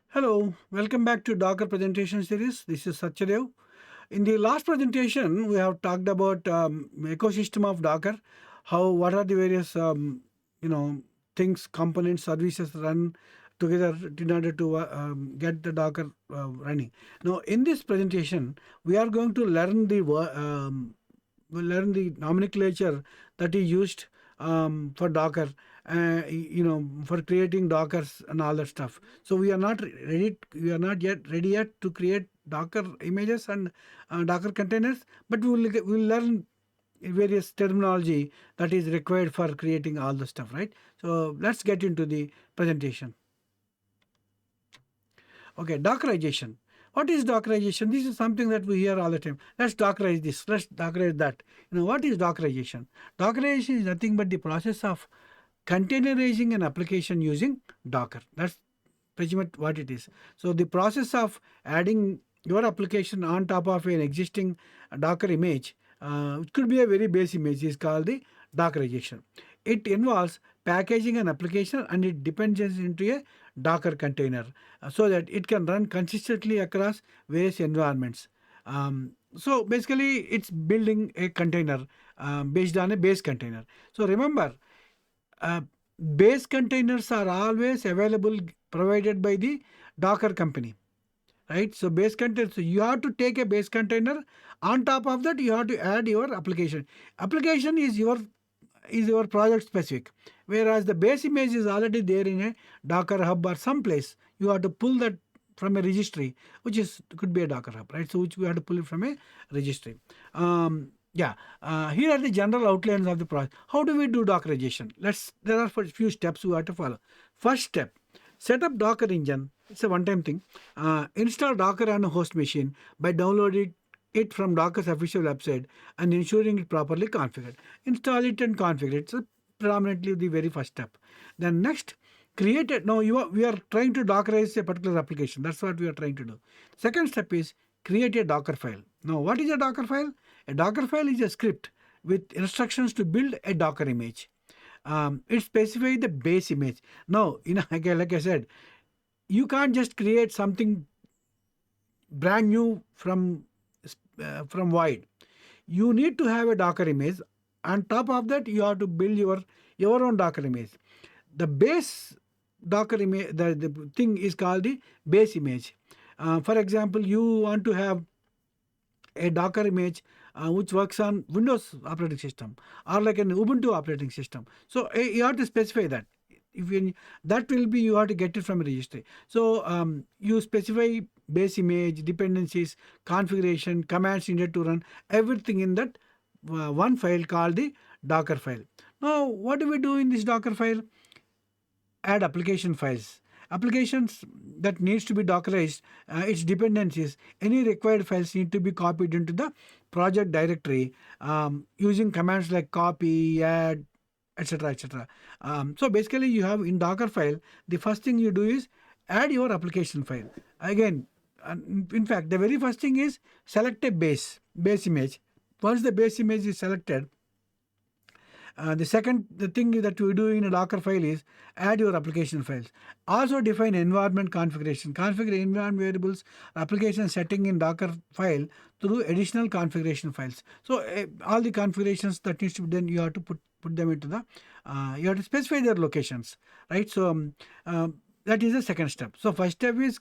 Hello, welcome back to Docker presentation series. This is Satyadev. In the last presentation, we have talked about ecosystem of Docker, what are the various things, components, services run together in order to get the Docker running. Now, in this presentation, we are going to learn the nomenclature that is used for Docker, for creating Dockers and all that stuff. So we are not ready. We are not yet ready yet to create Docker images and Docker containers, but we will learn various terminology that is required for creating all the stuff, right? So let's get into the presentation. Okay, Dockerization. What is Dockerization? This is something that we hear all the time. Let's Dockerize this. Let's Dockerize that. What is Dockerization? Dockerization is nothing but the process of containerizing an application using Docker. That's pretty much what it is. So the process of adding your application on top of an existing Docker image, it could be a very base image, is called the Dockerization. It involves packaging an application and it depends into a Docker container so that it can run consistently across various environments. So basically, it's building a container based on a base container. So remember, uh, base containers are always available provided by the Docker company, right? So base container, so you have to take a base container. On top of that, you have to add your application. Application is your project specific, whereas the base image is already there in a Docker hub or someplace. You have to pull that from a registry, which could be a Docker hub, right? So which we have to pull it from a registry. Here are the general outlines of the process. How do we do Dockerization? There are a few steps we have to follow. First step, set up Docker engine. It's a one-time thing. Install Docker on a host machine by downloading it from Docker's official website and ensuring it properly configured. Install it and configure it. So predominantly the very first step. Then next, create it. Now we are trying to Dockerize a particular application. That's what we are trying to do. Second step is create a Docker file. Now what is a Docker file? A Docker file is a script with instructions to build a Docker image. It specifies the base image. Now, like I said, you can't just create something brand new from void. You need to have a Docker image. On top of that, you have to build your own Docker image. The base Docker image, the thing is called the base image. For example, you want to have a Docker image which works on Windows operating system or like an Ubuntu operating system. So you have to specify that. You have to get it from a registry. So you specify base image, dependencies, configuration, commands needed to run, everything in that one file called the Docker file. Now, what do we do in this Docker file? Add application files. Applications that needs to be Dockerized, its dependencies, any required files need to be copied into the project directory using commands like copy, add, etc. etc. So basically, you have in Docker file, the first thing you do is add your application file. Again, in fact, the very first thing is select a base image. Once the base image is selected, the thing that we do in a Docker file is add your application files. Also define environment configuration. Configure environment variables, application setting in Docker file through additional configuration files. So all the configurations that needs to be done, you have to put them into you have to specify their locations, right? So that is the second step. So first step is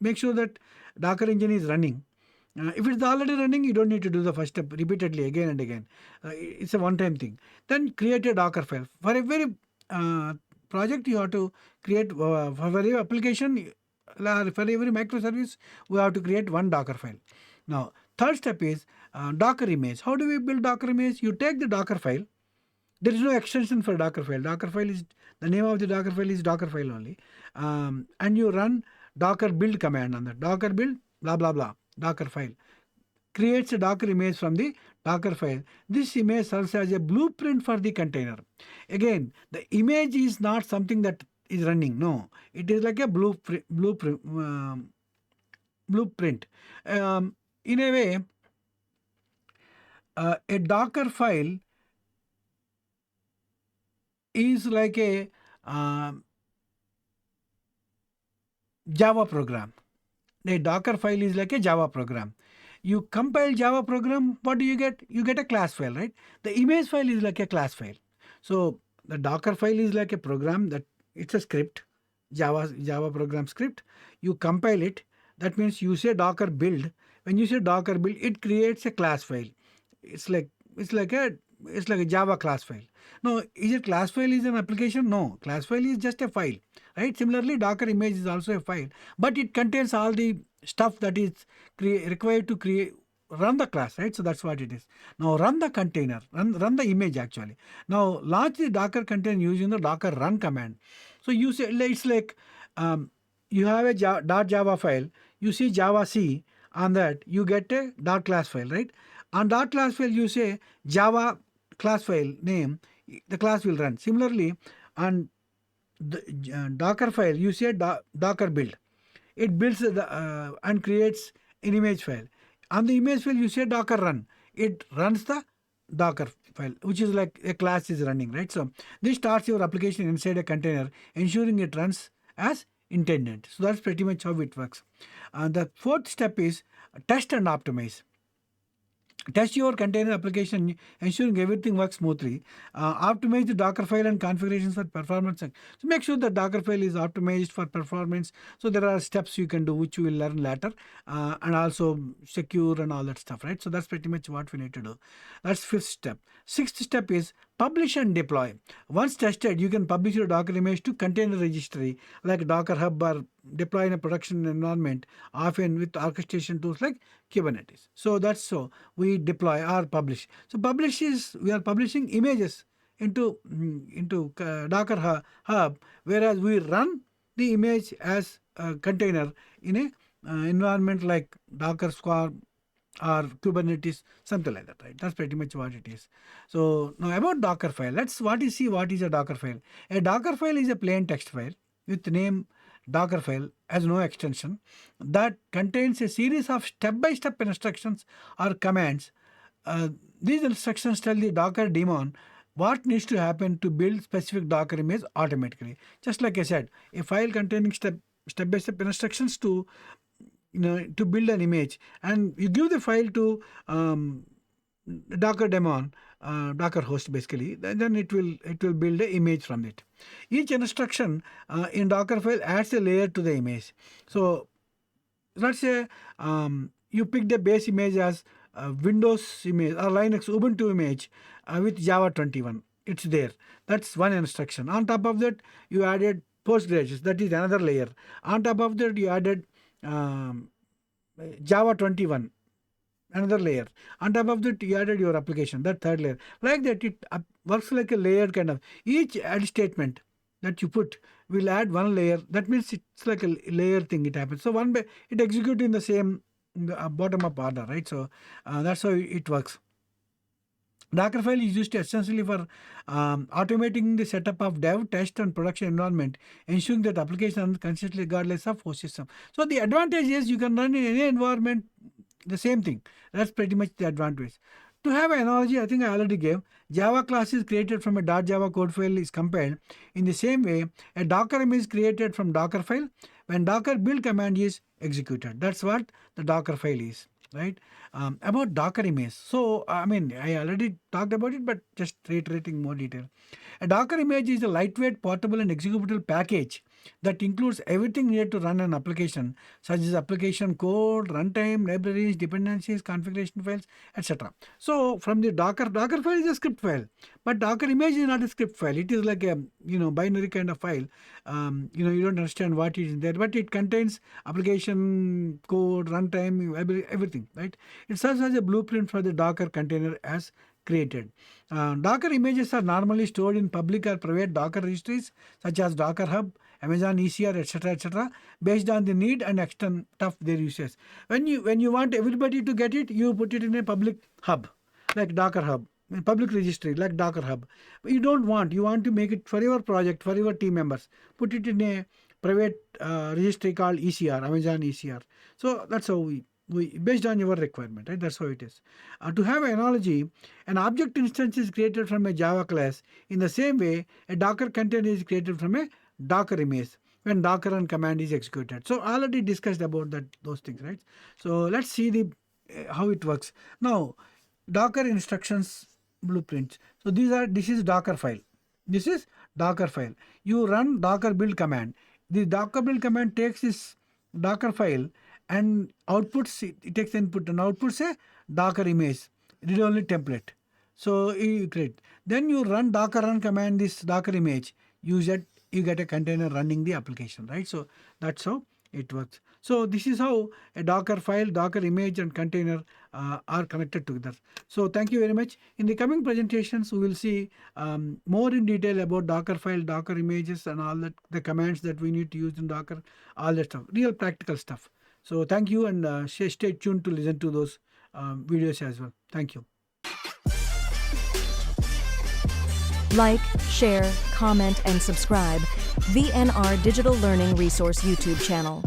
make sure that Docker engine is running. If it's already running, you don't need to do the first step repeatedly again and again. It's a one-time thing. Then create a Docker file. For every project, you have to create, for every application, for every microservice, we have to create one Docker file. Now, third step is Docker image. How do we build Docker image? You take the Docker file. There is no extension for Docker file. Docker file is, the name of the Docker file is Docker file only. And you run Docker build command on that. Docker build, blah, blah, blah. Docker file creates a Docker image from the Docker file. This image serves as a blueprint for the container. Again, the image is not something that is running. No, it is like a blueprint. In a way, a Docker file is like a Java program. A Docker file is like a Java program. You compile Java program, what do you get? You get a class file, right? The image file is like a class file. So the Docker file is like a program that it's a script, Java program script. You compile it. That means you say Docker build. When you say Docker build, it creates a class file. It's like it's like a it's like a Java class file. No, is it class file is an application? No, class file is just a file, right? Similarly, Docker image is also a file, but it contains all the stuff that is required to create run the class, right? So that's what it is. Now run the container, run the image actually. Now launch the Docker container using the Docker run command. So you say it's like you have a .java file, you see Java C on that, you get a .class file, right? On .class file you say Java class file name, the class will run. Similarly, on the Docker file you say Docker build. It builds and creates an image file. On the image file you say Docker run. It runs the Docker file, which is like a class is running, right? So this starts your application inside a container, ensuring it runs as intended. So that's pretty much how it works. The fourth step is test and optimize. Test your container application, ensuring everything works smoothly. Optimize the Docker file and configurations for performance. So make sure the Docker file is optimized for performance. So there are steps you can do, which you will learn later, and also secure and all that stuff, right? So that's pretty much what we need to do. That's fifth step. Sixth step is publish and deploy. Once tested, you can publish your Docker image to container registry like Docker Hub or deploy in a production environment, often with orchestration tools like Kubernetes. So that's so we deploy or publish. So publish is we are publishing images into Docker Hub, whereas we run the image as a container in a environment like Docker Swarm or Kubernetes, something like that, right? That's pretty much what it is. So now about Docker file, let's see what is a Docker file. A Docker file is a plain text file with the name Docker file has no extension that contains a series of step-by-step instructions or commands. These instructions tell the Docker daemon what needs to happen to build specific Docker image automatically. Just like I said, a file containing step-by-step instructions to to build an image, and you give the file to Docker daemon, Docker host basically, then it will build an image from it. Each instruction in Docker file adds a layer to the image. So let's say you picked a base image as Windows image or Linux Ubuntu image with Java 21. It's there. That's one instruction. On top of that, you added Postgres. That is another layer. On top of that, you added Java 21, another layer. On top of that, you added your application, that third layer. Like that, it works like a layered kind of. Each add statement that you put will add one layer. That means it's like a layer thing. It happens. So it executes in the same bottom up order, right? So that's how it works. Docker file is used essentially for automating the setup of dev, test, and production environment, ensuring that application runs consistently regardless of host system. So the advantage is you can run in any environment the same thing. That's pretty much the advantage. To have an analogy, I think I already gave. Java class is created from a .java code file is compiled. In the same way, a Docker image is created from Docker file when Docker build command is executed. That's what the Docker file is, right? About Docker image. So, I mean, I already talked about it, but just reiterating more detail. A Docker image is a lightweight, portable, and executable package that includes everything needed to run an application, such as application code, runtime, libraries, dependencies, configuration files, etc. So, from the Docker file is a script file, but Docker image is not a script file. It is like a binary kind of file. You don't understand what is there, but it contains application code, runtime, everything, right? It serves as a blueprint for the Docker container as created. Docker images are normally stored in public or private Docker registries such as Docker Hub, Amazon ECR, etc., based on the need and extent of their users. When you want everybody to get it, you put it in a public hub like Docker Hub, in public registry like Docker Hub. But you want to make it for your project, for your team members. Put it in a private registry called ECR, Amazon ECR. So that's how based on your requirement, right? That's how it is. To have an analogy, an object instance is created from a Java class. In the same way, a Docker container is created from a Docker image when Docker run command is executed. So already discussed about those things, right? So let's see the how it works. Now, Docker instructions blueprints. So this is Docker file. This is Docker file. You run Docker build command. The Docker build command takes this Docker file and outputs it takes input and outputs a Docker image, read-only template. So you create. Then you run Docker run command this Docker image. You get a container running the application, right? So that's how it works. So this is how a Docker file, Docker image and container are connected together. So thank you very much. In the coming presentations, we will see more in detail about Docker file, Docker images and all that, the commands that we need to use in Docker, all that stuff, real practical stuff. So thank you and stay tuned to listen to those videos as well. Thank you. Like, share, comment, and subscribe VNR Digital Learning Resource YouTube channel.